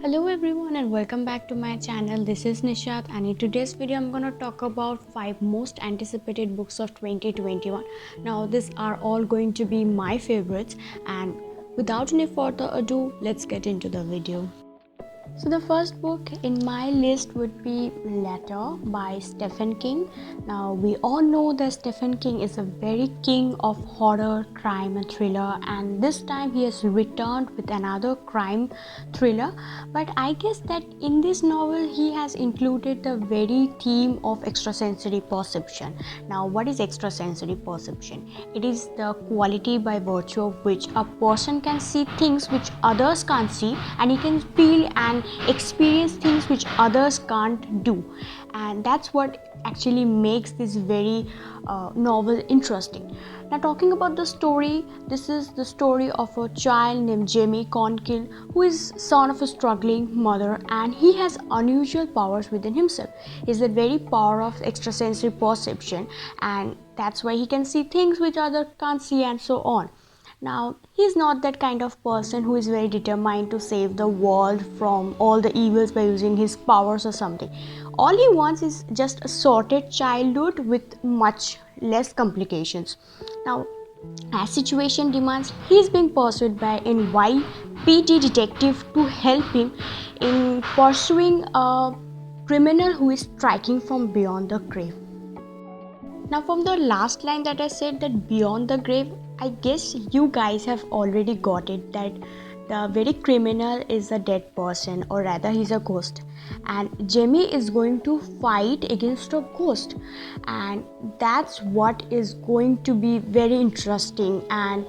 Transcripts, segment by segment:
Hello everyone and welcome back to my channel. This is Nishat and in today's video I'm gonna talk about 5 most anticipated books of 2021. Now these are all going to be my favorites, and without any further ado, let's get into the video. So the first book in my list would be Letter by Stephen King. Now we all know that Stephen King is a very king of horror, crime and thriller, and this time he has returned with another crime thriller. But I guess that in this novel he has included the very theme of extrasensory perception. Now what is extrasensory perception? It is the quality by virtue of which a person can see things which others can't see, and he can feel and experience things which others can't do, and that's what actually makes this very novel interesting. Now talking about the story, this is the story of a child named Jamie Conkill, who is son of a struggling mother, and he has unusual powers within himself. He's the very power of extrasensory perception, and that's why he can see things which others can't see and so on. Now, he's not that kind of person who is very determined to save the world from all the evils by using his powers or something. All he wants is just a sorted childhood with much less complications. Now, as situation demands, he is being pursued by an NYPD detective to help him in pursuing a criminal who is striking from beyond the grave. Now, from the last line that I said, that beyond the grave, I guess you guys have already got it that the very criminal is a dead person, or rather, he's a ghost, and Jamie is going to fight against a ghost, and that's what is going to be very interesting. And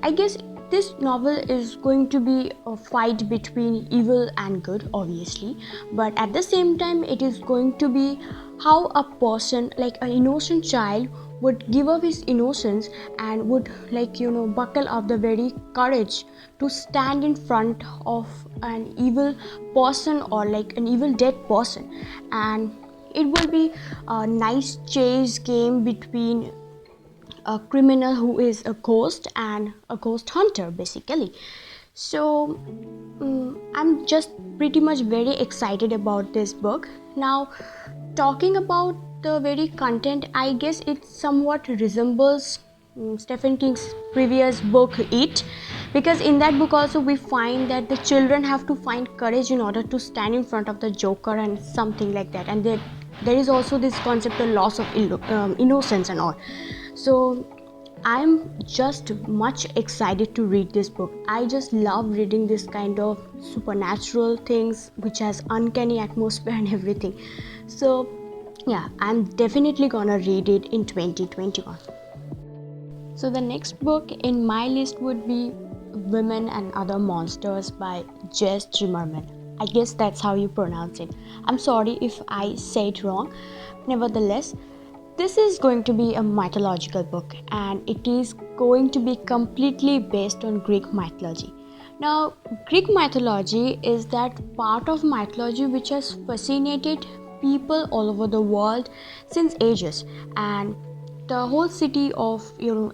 I guess this novel is going to be a fight between evil and good, obviously, but at the same time, it is going to be how a person, like an innocent child, would give up his innocence and would, buckle up the very courage to stand in front of an evil person, or like an evil dead person. And it will be a nice chase game between a criminal who is a ghost and a ghost hunter, basically. So I'm just pretty much very excited about this book. Now, talking about the very content, I guess it somewhat resembles Stephen King's previous book It, because in that book also we find that the children have to find courage in order to stand in front of the Joker and something like that, and there is also this concept of loss of innocence and all. So I'm just much excited to read this book. I just love reading this kind of supernatural things which has uncanny atmosphere and everything. So yeah, I'm definitely gonna read it in 2021. So the next book in my list would be Women and Other Monsters by Jess Zimmerman. I guess that's how you pronounce it. I'm sorry if I say it wrong. Nevertheless, this is going to be a mythological book, and it is going to be completely based on Greek mythology. Now, Greek mythology is that part of mythology which has fascinated people all over the world since ages, and the whole city of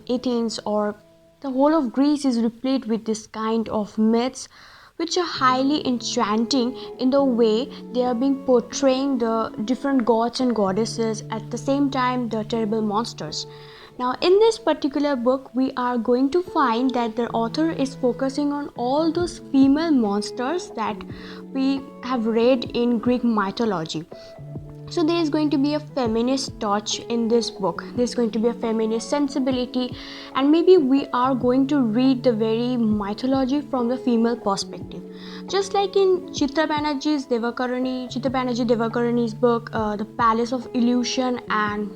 Athens, or the whole of Greece, is replete with this kind of myths which are highly enchanting in the way they are being portraying the different gods and goddesses, at the same time the terrible monsters. Now in this particular book we are going to find that the author is focusing on all those female monsters that we have read in Greek mythology. So there is going to be a feminist touch in this book. There's going to be a feminist sensibility, and maybe we are going to read the very mythology from the female perspective. Just like in Chitra Banerjee Devakarani's book, The Palace of Illusion and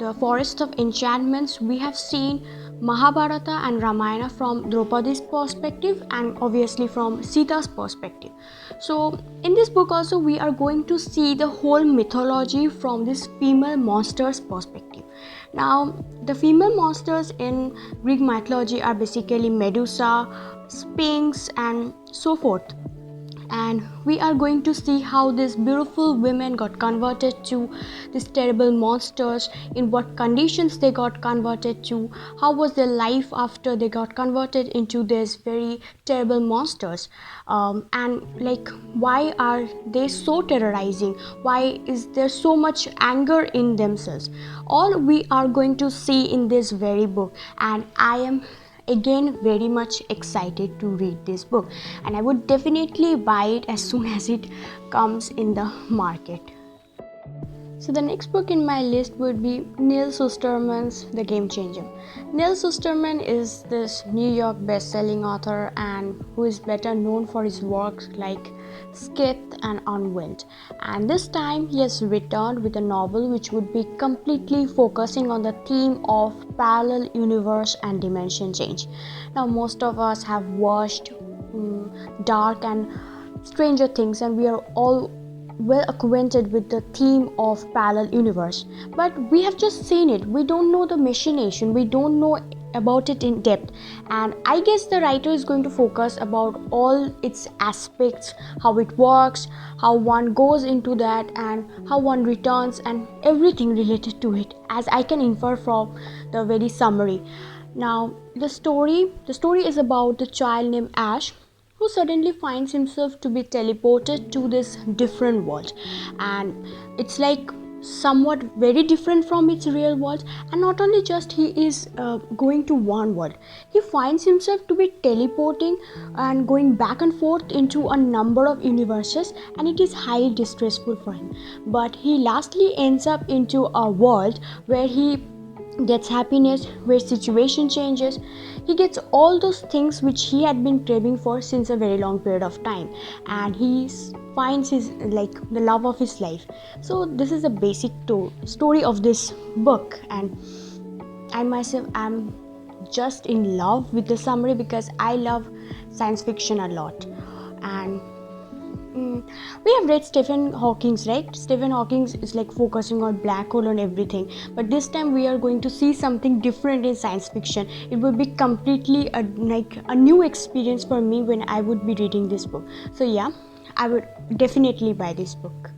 The Forest of Enchantments, we have seen Mahabharata and Ramayana from Draupadi's perspective, and obviously from Sita's perspective. So in this book also we are going to see the whole mythology from this female monster's perspective. Now the female monsters in Greek mythology are basically Medusa, Sphinx and so forth. and we are going to see how these beautiful women got converted to these terrible monsters, in what conditions they got converted to, how was their life after they got converted into these very terrible monsters, and like why are they so terrorizing, why is there so much anger in themselves. All we are going to see in this very book, and I am again very much excited to read this book, and I would definitely buy it as soon as it comes in the market. So the next book in my list would be Neil Susterman's The Game Changer. Neil Susterman is this New York best-selling author and who is better known for his works like Skith and Unwind. And this time he has returned with a novel which would be completely focusing on the theme of parallel universe and dimension change. Now most of us have watched Dark and Stranger Things, and we are all well acquainted with the theme of parallel universe, but we have just seen it. We don't know the machination, we don't know about it in depth, and I guess the writer is going to focus about all its aspects, how it works, how one goes into that, and how one returns, and everything related to it, as I can infer from the very summary. Now the story is about the child named Ash, who suddenly finds himself to be teleported to this different world, and it's like somewhat very different from its real world. And not only just he is going to one world, he finds himself to be teleporting and going back and forth into a number of universes, and it is highly distressful for him. But he lastly ends up into a world where he gets happiness, where situation changes, he gets all those things which he had been craving for since a very long period of time, and he finds his like the love of his life. So this is the basic story of this book, and I myself am just in love with the summary because I love science fiction a lot. And we have read Stephen Hawking's, right? Stephen Hawking's is like focusing on black hole and everything, but this time we are going to see something different in science fiction. It would be completely like a new experience for me when I would be reading this book. So yeah, I would definitely buy this book.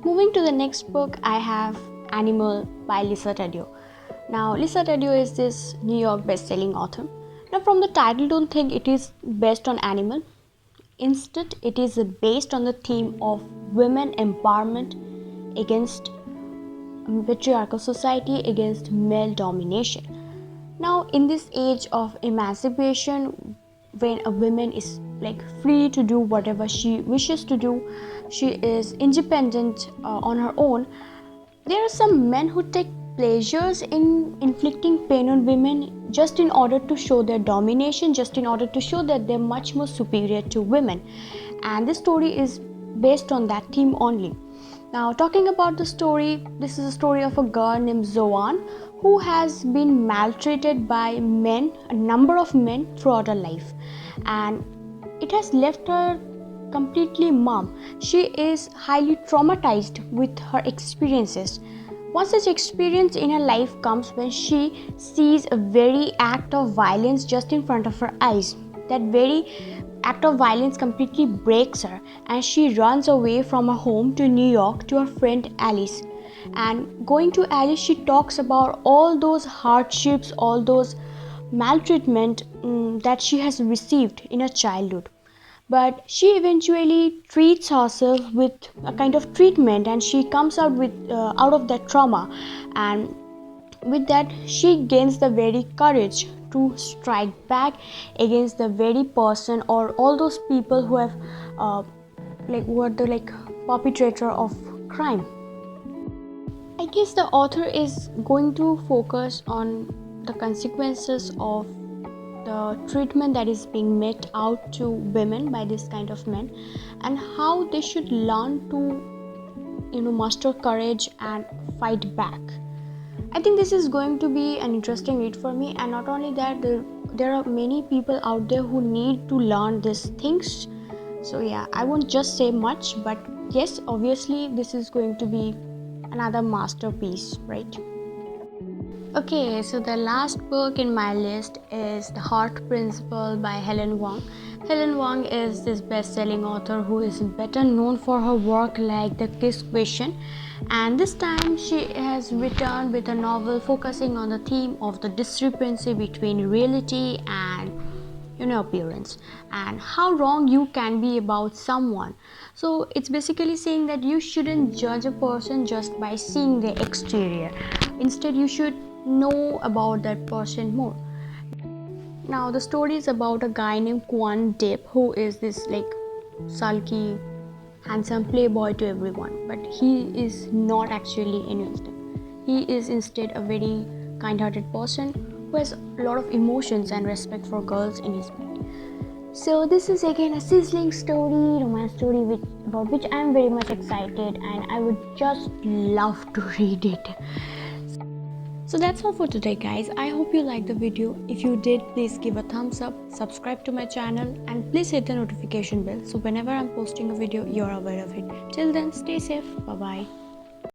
Moving to the next book, I have Animal by Lisa Taddeo. Now Lisa Taddeo is this New York best-selling author. Now from the title, don't think it is based on animal. Instead, it is based on the theme of women empowerment against patriarchal society, against male domination. Now, in this age of emancipation, when a woman is like free to do whatever she wishes to do, she is independent on her own. There are some men who take pleasures in inflicting pain on women just in order to show their domination, just in order to show that they're much more superior to women. And this story is based on that theme only. Now, talking about the story, this is a story of a girl named Zoan who has been maltreated by men, a number of men throughout her life, and it has left her completely mum. She is highly traumatized with her experiences. One such experience in her life comes when she sees a very act of violence just in front of her eyes. That very act of violence completely breaks her, and she runs away from her home to New York to her friend Alice. And going to Alice, she talks about all those hardships, all those maltreatment that she has received in her childhood. But she eventually treats herself with a kind of treatment, and she comes out with out of that trauma, and with that she gains the very courage to strike back against the very person or all those people who have who are the perpetrator of crime. I guess the author is going to focus on the consequences of the treatment that is being met out to women by this kind of men, and how they should learn to muster courage and fight back. I think this is going to be an interesting read for me, and not only that, there are many people out there who need to learn these things. So yeah, I won't just say much, but yes, obviously this is going to be another masterpiece, right? Okay, so the last book in my list is The Heart Principle by Helen Wang. Helen Wang is this best-selling author who is better known for her work like The Kiss Question, and this time she has returned with a novel focusing on the theme of the discrepancy between reality and appearance, and how wrong you can be about someone. So it's basically saying that you shouldn't judge a person just by seeing the exterior. Instead, you should know about that person more. Now the story is about a guy named Quan Dip, who is this like sulky, handsome playboy to everyone, but he is not actually any of them. He is instead a very kind-hearted person who has a lot of emotions and respect for girls in his mind. So this is again a sizzling story, romance story about which I am very much excited, and I would just love to read it. So that's all for today, guys. I hope you liked the video. If you did, please give a thumbs up, subscribe to my channel, and please hit the notification bell so whenever I'm posting a video, you're aware of it. Till then, stay safe. Bye bye.